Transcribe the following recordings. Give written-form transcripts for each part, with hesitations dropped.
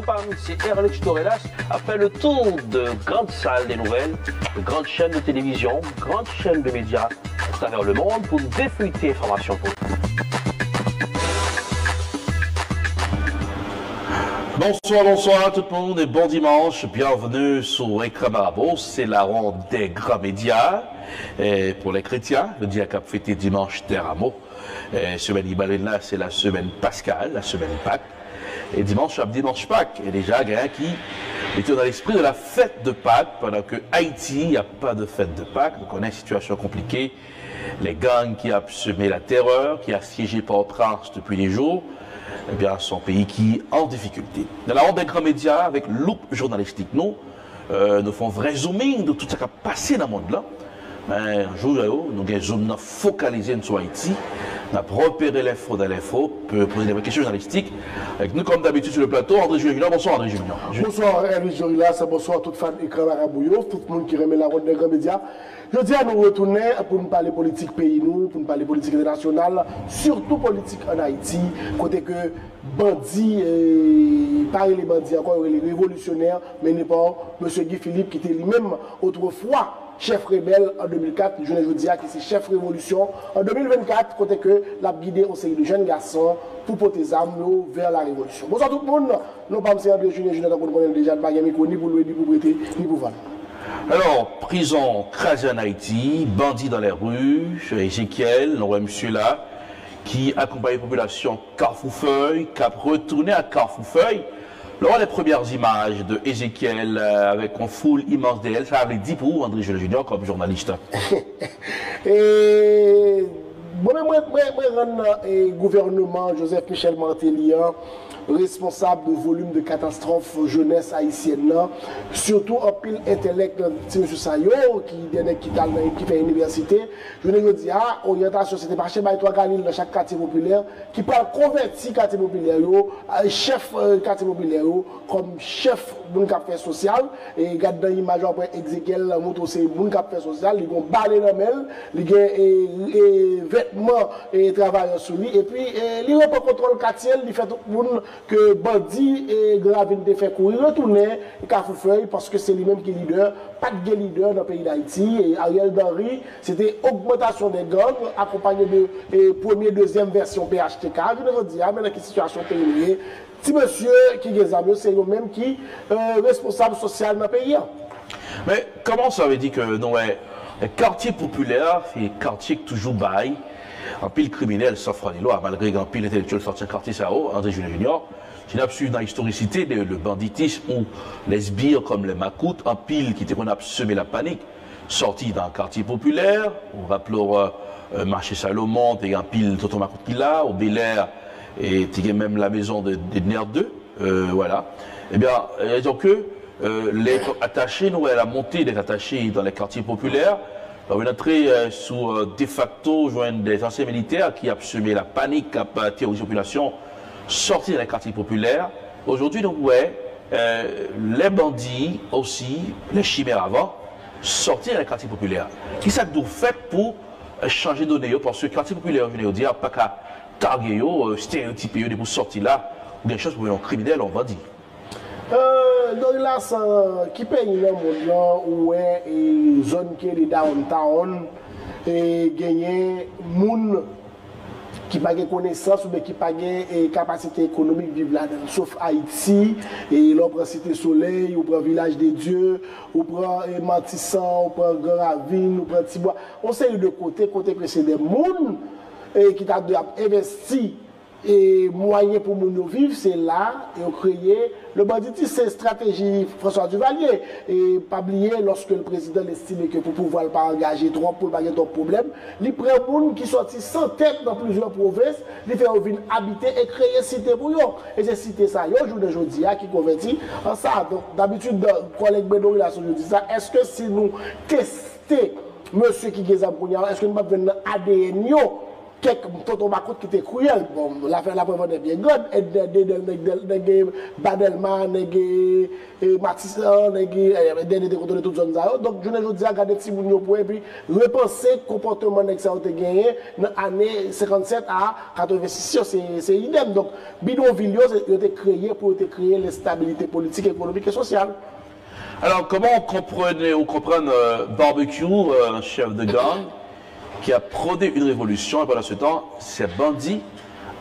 compagnie, c'est Erlich Torelas, a fait le tour de grandes salles des nouvelles, de grandes chaînes de télévision, grandes chaînes de médias à travers le monde pour défuiter l'information pour vous. Bonsoir tout le monde et bon dimanche. Bienvenue sur Écran Marabout. C'est la ronde des grands médias. Et pour les chrétiens, le dia qu'a fêté dimanche Teramo. Semaine Ibalena, c'est la semaine pascale, la semaine Pâques. Et dimanche Pâques. Et déjà, il y a qui était dans l'esprit de la fête de Pâques, pendant que Haïti, il n'y a pas de fête de Pâques. Donc on a une situation compliquée. Les gangs qui ont semé la terreur, qui a siégé Port-au-Prince depuis des jours. Eh bien, son pays qui est en difficulté. Dans la ronde des grands médias, avec loupe journalistique, nous faisons un vrai zooming de tout ce qui a passé dans le monde là. Un jour, nous avons un zoom focalisé sur Haïti. Nous avons repéré l'info dans l'info, pour poser des questions journalistiques. Avec nous, comme d'habitude, sur le plateau, André Junior. Bonsoir, André Junior. Bonsoir, Erlich Jorilas. Bonsoir à toute femme écran Marabouyo, tout le monde qui remet la ronde des grands médias. Je dis à nous retourner pour nous parler politique pays, pour nous parler politique internationale, surtout politique en Haïti, côté que bandits, pas les bandits encore, les révolutionnaires, mais n'est pas M. Guy Philippe qui était lui-même autrefois chef rebelle en 2004, je ne veux dire que c'est chef révolution en 2024, côté que l'a guidé au série de jeunes garçons pour porter des armes vers la révolution. Bonsoir tout le monde, nous pas M. André Junior, nous connaissons déjà de bagarre, ni pour louer, ni pour prêter, ni pour vendre. Alors, prison crasée en Haïti, bandits dans les rues, Ézéchiel, nous voyons monsieur là, qui accompagne la population Carrefour-Feuille, qui a retourné à Carrefour-Feuille. Alors, les premières images de Ézéchiel avec une foule immense d'elle, ça avait dit pour André Junior comme journaliste. Et moi, le gouvernement Joseph Michel Martelly, responsable de volume de catastrophe jeunesse haïtienne, surtout en pile intellect de M. Sayo, qui fait université. Je ne dis pas, orientation, c'était par chez Baïtoua Galil dans chaque quartier populaire, qui parle converti quartier populaire, chef quartier populaire, comme chef d'un café social. Et regarde dans l'image après Ezekiel, montre c'est un café social, ils vont balai dans mêle, ils ont vêtements et travailleurs sous lui. Et puis, il n'y a pas de contrôle quartier, il fait tout le monde que bandit et Gravine te fait courir, retourner Carrefour-Feuille parce que c'est lui-même qui est leader, pas de leader dans le pays d'Haïti. Et Ariel Henry, c'était augmentation des gangs accompagné de première, deuxième version PHTK. Je veux dire, mais dans quelle situation pays si monsieur qui est c'est lui-même qui est responsable social dans le pays. Mais comment ça veut dire que non, les quartiers populaires, c'est les quartiers qui toujours baillent. En pile criminel s'offre les lois, malgré qu'en pile intellectuel sorti un quartier Sao, André Junior. Je n'ai absolument dans l'historicité, le banditisme ou les sbires comme les macoutes, en pile qui était qu'on a semé la panique, sorti dans un quartier populaire, on rappelle marché Salomon, et en pile Toto Macoute qui l'a, au Bel Air, et même la maison de Ner 2, voilà. Eh bien, donc les attachés, nous, la montée des attachés dans les quartiers populaires, on est entré sous de facto joindre des anciens militaires qui ont semé la panique, qui ont terrorisé la population, sorti dans les quartiers populaires. Aujourd'hui, donc, les bandits aussi, les chimères avant, sortir dans les quartiers populaires. Qui ça nous fait pour changer de données? Parce que les quartiers populaires, je veux dire, pas qu'à targuer, stéréotyper, pour sortir là, ou des choses pour les criminels, on va dire. Donc là, qui paye le monde où est une zone qui est downtown et gagner moun qui n'a pas de connaissance ou qui n'a pas de capacité économique de vivre là-dedans. Sauf Haïti, et l'on prend Cité Soleil, ou prend Village des Dieux, ou prend Matissan, ou prend Grand Ravine, ou prend Tibois. On sait de côté que c'est des moun qui ont investi et moyen pour nous vivre, c'est là, et on crée le banditisme, c'est stratégie François Duvalier. Et pas oublier, lorsque le président estime que pour pouvoir pas engager trop, pour pas de problème, il prend des gens qui sont sans tête dans plusieurs provinces, il fait venir habiter et créer cité pour eux. Et ces cités, ça, il y a aujourd'hui qui convertit en ça. Donc, d'habitude, le collègue Bédori, là, je dis ça, est-ce que si nous testons monsieur qui est est-ce que nous avons un ADN quelques tonton Macoute qui était cruel. Bon, la preuve est bien grande. Badelma, Matissan, des contre de toutes zones. Donc, je ne dis pas regarder si vous pour et puis repenser le comportement que ça a gagné dans l'année 57 à 86. C'est idem. Donc, bidonville, il a été créé pour créer la stabilité politique, économique et sociale. Alors, comment on comprend Barbecue, un chef de gang, qui a prôné une révolution, et pendant ce temps, ces bandits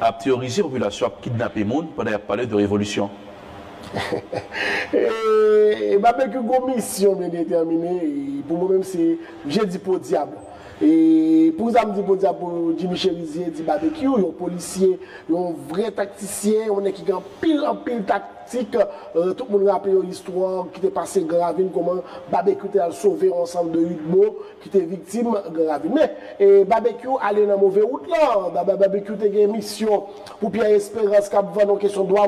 a théorisé la population, a kidnappé le monde pendant parler de révolution. Barbecue a une mission bien déterminée, pour moi-même, c'est, j'ai dit pour le diable. Et pour ça, je dis pour Jimmy Cherizier, dit Barbecue, un policier, un vrai tacticien, on est qui a en pile tactique. Tout le monde rappelle l'histoire qui était passé Gravine, comment Barbecue a sauvé un ensemble de Hudmo qui était victime de Gravine. Mais Barbecue allait dans la mauvaise route là. Barbecue a une mission pour Pierre Espérance qui a vendu une question de droit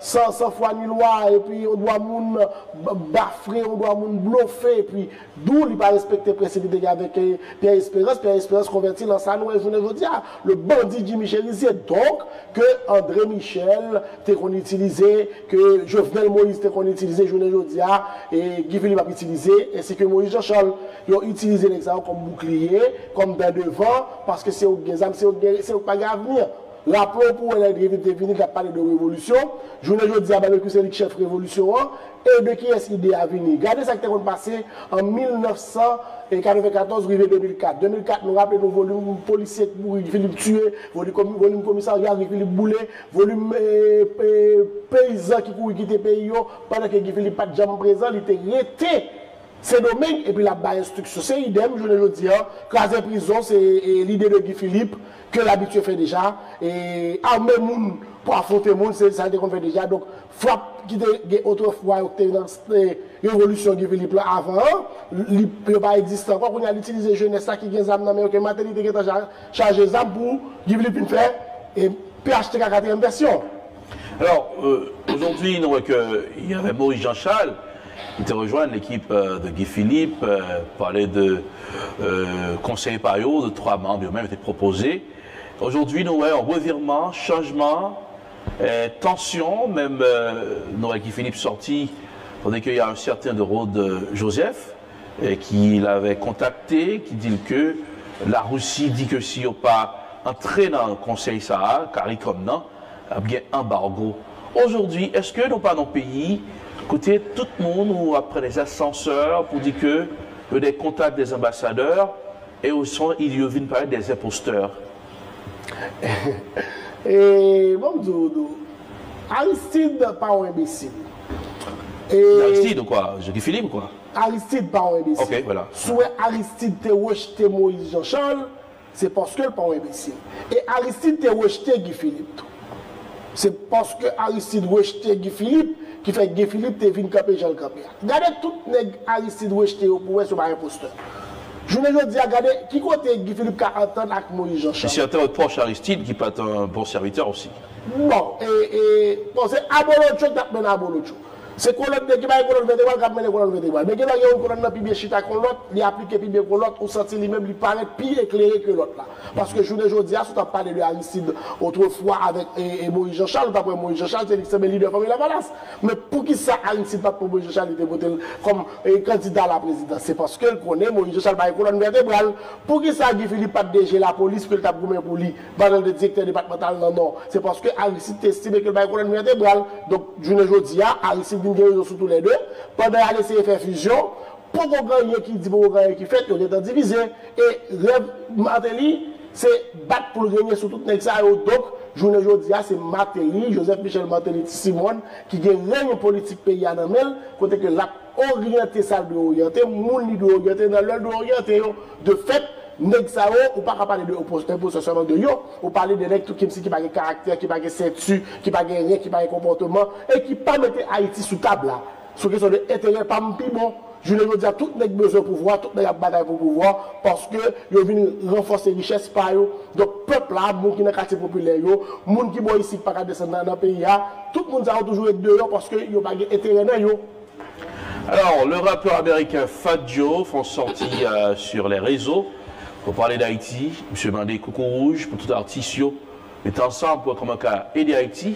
sans foi ni loi, et puis on doit moun baffrer, on doit moun bluffer, et puis d'où il n'a pas respecté le précédent avec Pierre Espérance converti dans sa nouvelle journée aujourd'hui, le bandit Jimmy Cherizier. Donc, que André Michel t'es qu'on utilisé, que Jovenel Moïse t'es qu'on utilisé journée aujourd'hui, et Guy Philippe a utilisé, ainsi que Moïse Jean-Charles, ils ont utilisé l'exemple comme bouclier, comme d'un devant, parce que c'est au Gazam, c'est au pas d'avenir. Rappelons pour elle est venue de parler de révolution. Je ne dis pas que c'est le chef révolution et de qui est-ce l'idée à venir. Regardez ça qui est passé en 1994, 2004. 2004, nous rappelons le volume policier qui Philippe tué, volume commissariat qui Philippe boulé, volume paysan qui était pays pendant que Guy Philippe pas de jamais présent, il était arrêté. C'est domaine et puis la bas instruction. C'est idem, je ne le dis pas. Craser prison, c'est l'idée de Guy Philippe que l'habitude fait déjà. Et armer moun pour affronter le monde, c'est ça qu'on fait déjà. Donc, frappe qui était autrefois dans la révolution Guy Philippe là avant, il n'a pas existé encore. On a utilisé jeunesse qui a des âmes, mais que maternité qui a chargé des âmes pour Guy Philippe faire et PHTK 4e version. Alors, aujourd'hui, nous voyons qu'il y avait Maurice Jean-Charles. Il te rejoint l'équipe de Guy Philippe, parlait de conseil pariot, de 3 membres, ils ont même été proposés. Aujourd'hui, nous avons un revirement, changement, tension, même nous avons Guy Philippe sorti, tandis qu'il y a un certain de Rode Joseph, qui l'avait contacté, qui dit que la Russie dit que si on pas entré dans le conseil Sahara, car il comme non, il y a bien embargo. Aujourd'hui, est-ce que nous pas dans le pays côté tout le monde ou après les ascenseurs pour dire que il y a des contacts des ambassadeurs et au son il y a parler des imposteurs. Et bon, Aristide pas un imbécile. Aristide ou quoi? Guy Philippe ou quoi? Aristide pas un imbécile. Ok, voilà. Soit Aristide te rejeté Moïse Jean-Charles, c'est parce que le pas un imbécile. Et Aristide te rejeté Guy Philippe. C'est parce que Aristide rejeté Guy Philippe qui fait que Guy Philippe te venu camper Jean Campé. Regardez tout nèg Aristide rejeté au pouvoir sur un imposteur. Je ne dis pas, regardez, qui côté Guy Philippe qui a entendu avec Moïse Jean-Charles. C'est certain votre proche Aristide qui peut être un bon serviteur aussi. Bon, bon c'est Abolocho qui a mené Abolocho. C'est colonne qui va colonne vertébrale qui a mené colonne vertébrale. Mais il y a une colonne qui bien chita que l'autre, il applique plus bien que l'autre, ou sentir lui-même lui paraît plus éclairé que l'autre là. Parce que je ne dis pas, si tu as parlé de Aristide autrefois avec Moïse Jean-Charles, d'après Moïse Jean-Charles, c'est le leader de la balance. Mais pour qui ça Aristide pas pour Moïse Jean-Charles était voté comme candidat à la présidence? C'est parce qu'elle connaît Moïse Jean-Charles par colonne vertébrale. Pour qui ça Guy Philippe pas DG la police que le t'a goumé pour lui, pendant le directeur départemental non. C'est parce que Aristide estime que le colonne vertébrale. Donc je ne dis pas, Aristide sur tous les deux, pendant à laisser faire fusion, pour qu'on gagne qui dit, pour qu'on gagne qui fait, on est divisé. Et Rêve Martelly, c'est battre pour gagner sur tout les ça. Donc, je ne dis pas, c'est Martelly, Joseph Michel Martelly Simon, qui gagne une politique pays à Namel, côté que l'a orienté ça de orienter, moun de orienter, dans l'heure de orienter, de fait, Nexao, ou pas parler de opposition de yo, ou parler de nèg qui n'a pas de caractère, qui n'a pas de statut, qui n'a pas de rien, qui n'a pas de comportement, et qui pas mettre Haïti sous table là. Ce qui sont des intérêts pas bon. Je ne veux dire tout n'est besoin de pouvoir, tout n'est bataille pour pouvoir, parce que ils viennent renforcer la richesse par eux. Donc, peuple là, moun qui est dans le quartier populaire, moun qui est ici, pas qu'à descendre dans le pays, tout le monde a toujours être dehors parce qu'ils n'ont pas d'intérêt dans eux. Alors, le rappeur américain Fat Joe font sortir sur les réseaux Pour parler d'Haïti, M. Mandé Coco Rouge, pour tout artiste, est ensemble pour comment aider Haïti.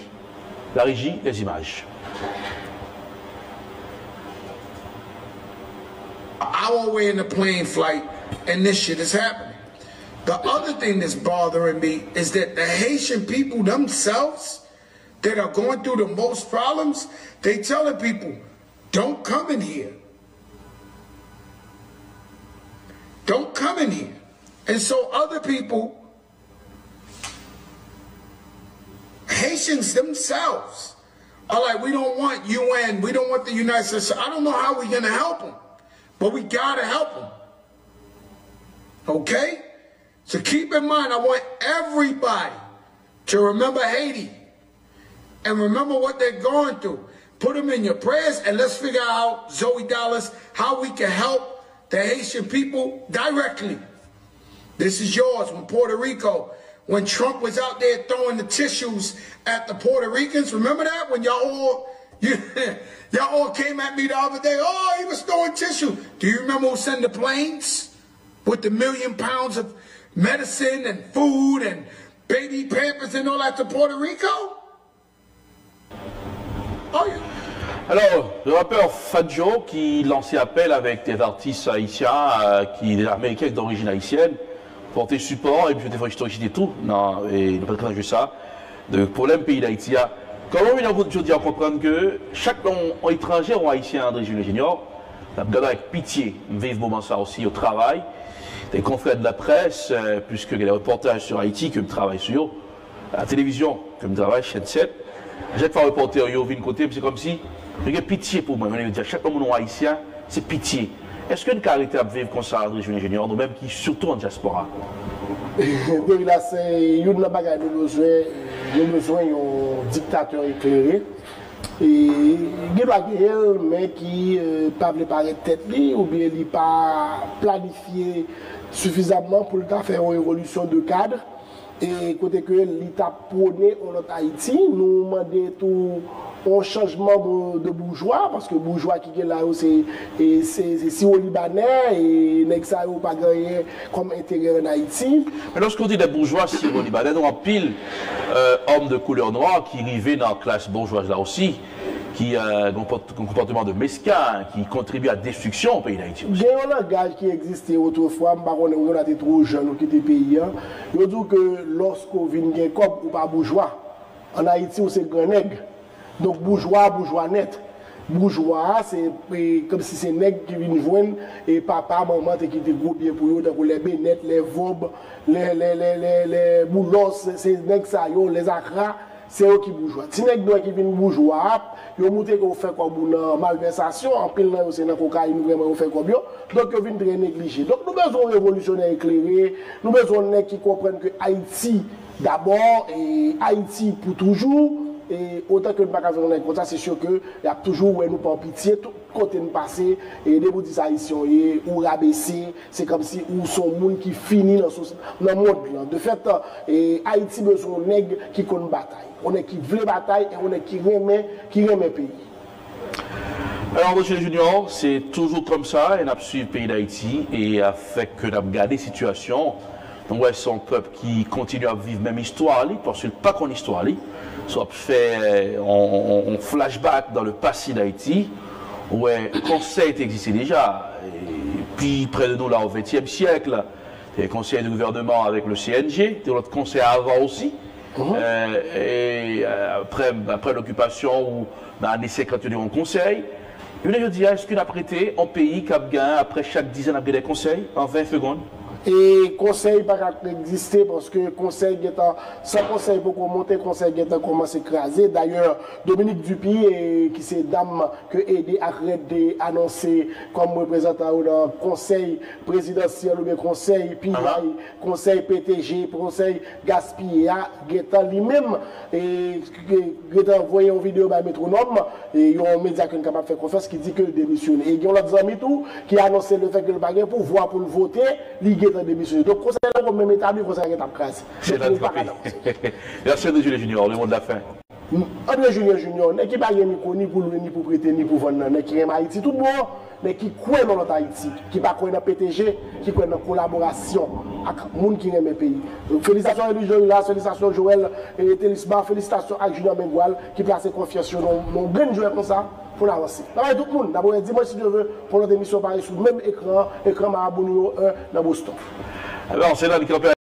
La régie, les images. Our way in the plane flight, and this shit is happening. The other thing that's bothering me is that the Haitian people themselves that are going through the most problems, they telling people, don't come in here. Don't come in here. And so other people, Haitians themselves, are like, we don't want UN, we don't want the United States. I don't know how we're going to help them, but we got to help them. Okay? So keep in mind, I want everybody to remember Haiti and remember what they're going through. Put them in your prayers, and let's figure out, Zoe Dallas, how we can help the Haitian people directly. This is yours. When Puerto Rico, when Trump was out there throwing the tissues at the Puerto Ricans, remember that? When y'all all came at me the other day, oh, he was throwing tissue. Do you remember who sent the planes with the 1 million pounds of medicine and food and baby pampers and all that to Puerto Rico? Oh, yeah. Alors, le rappeur Fat Joe qui lançait appel avec des artistes haïtiens, des américains d'origine haïtienne, porter support et puis des fois historiques et tout. Non, et il n'a pas de craindre ça. Le problème pays d'Haïti, comment on dire comprendre que chaque étranger ou haïtien d'origine junior, on a regardé avec pitié, vivre moment ça aussi au travail. Des confrères de la presse, puisque les reportages sur Haïti que je travaille sur, à la télévision que je travaille, chaîne 7, j'ai fait un reporter, yo vient côté, c'est comme si, j'ai pitié pour moi, je dire chaque homme haïtien, c'est pitié. Est-ce qu'une caractère à vivre comme ça, Région Junior, nous-mêmes qui surtout en diaspora? Oui, là, c'est une bagaille de besoin d'un dictateur éclairé. Et il y a des mais qui ne peuvent pas paraître tête ou bien il pas planifié suffisamment pour faire une évolution de cadre. Et côté que l'État prôné en Haïti, nous demandons tout un changement de bourgeois, parce que bourgeois qui est là, c'est si au Libanais et n'a pas gagné comme intérêt en Haïti. Mais lorsqu'on dit des bourgeois si au Libanais, nous avons pile hommes de couleur noire qui arrivaient dans la classe bourgeoise là aussi, qui a un comportement de mesquin, qui contribue à la destruction au pays d'Haïti. Il y a un langage qui existait autrefois, on a été trop jeunes qui étaient pays. Je dis que lorsqu'on vient comme ou pas bourgeois, en Haïti, c'est grand nègre. Donc bourgeois, bourgeois net. Bourgeois, c'est comme si c'est nègre qui vient joindre et papa, maman, qui était groupé pour eux, donc les bénettes, les vobes, les boulos, c'est nègres ça, les acras. C'est eux qui bourgeois. Si les gens qui viennent bourgeois, ils montrent qu'on fait comme une malversation, en pile c'est dans la cocaïne, vraiment on fait comme ça. Donc ils viennent très négligés. Donc nous avons besoin de révolutionnaires éclairés, nous avons besoin de gens qui comprennent que Haïti d'abord et Haïti pour toujours. Et autant que nous ne pouvons pas comme ça, c'est sûr qu'il y a toujours nous pas pitié, tout côté de passer, et des bouddhistes haïtiens, ou rabaisser, c'est comme si ou sont monde qui finit dans le monde. De fait, Haïti besoin de nègres qui connaissent bataille. On est qui veut bataille et on est qui remet pays. Alors, Roger Junior, c'est toujours comme ça, et on a suivi le pays d'Haïti, et a fait que nous avons gardé la situation. Donc, ouais, c'est un peuple qui continue à vivre même histoire, parce que pas qu'on histoire, soit fait en flashback dans le passé d'Haïti, où le conseil existait déjà. Et puis, près de nous, là, au XXe siècle, le conseil de gouvernement avec le CNG, l'autre conseil avant aussi. Et après l'occupation, dans les années 50, il y a eu un conseil. Et je dis, est-ce qu'on a prêté un pays qui a gagné, après chaque dizaine, a des conseils en 20 secondes? Et conseil pas exister parce que conseil sans conseil pour monter conseil commence à écraser. D'ailleurs Dominique Dupuy qui c'est dame que aidé à annoncer comme représentant dans conseil présidentiel ou bien conseil PI, conseil PTG, conseil gaspillé lui-même et envoyé une vidéo par Métronome et il y a un média qui est capable de faire confiance qui dit que démissionne et il y a l'autre ami tout qui a annoncé le fait que le bagage pour voir pour le voter démissionner. Donc, conseil là, même établi, conseil est à crasse. C'est la Merci, Jules Junior, le mot de la fin. André Julien Junior, n'est qui pas ni pour louer, ni pour prêter, ni pour vendre, n'est qui aime Haïti tout bon, mais qui croit dans notre Haïti, qui pas croit dans PTG, qui croit dans la collaboration avec les gens qui aiment le pays. Félicitations à Elie Joël, félicitations à Joël et Télisba, félicitations à Julien Mengual qui place confiance sur nos grands joueurs comme ça pour avancer. Tout le monde, d'abord, dis-moi si tu veux, pour notre émission pareil sur le même écran Marabout numéro 1 dans Boston. Alors, c'est là le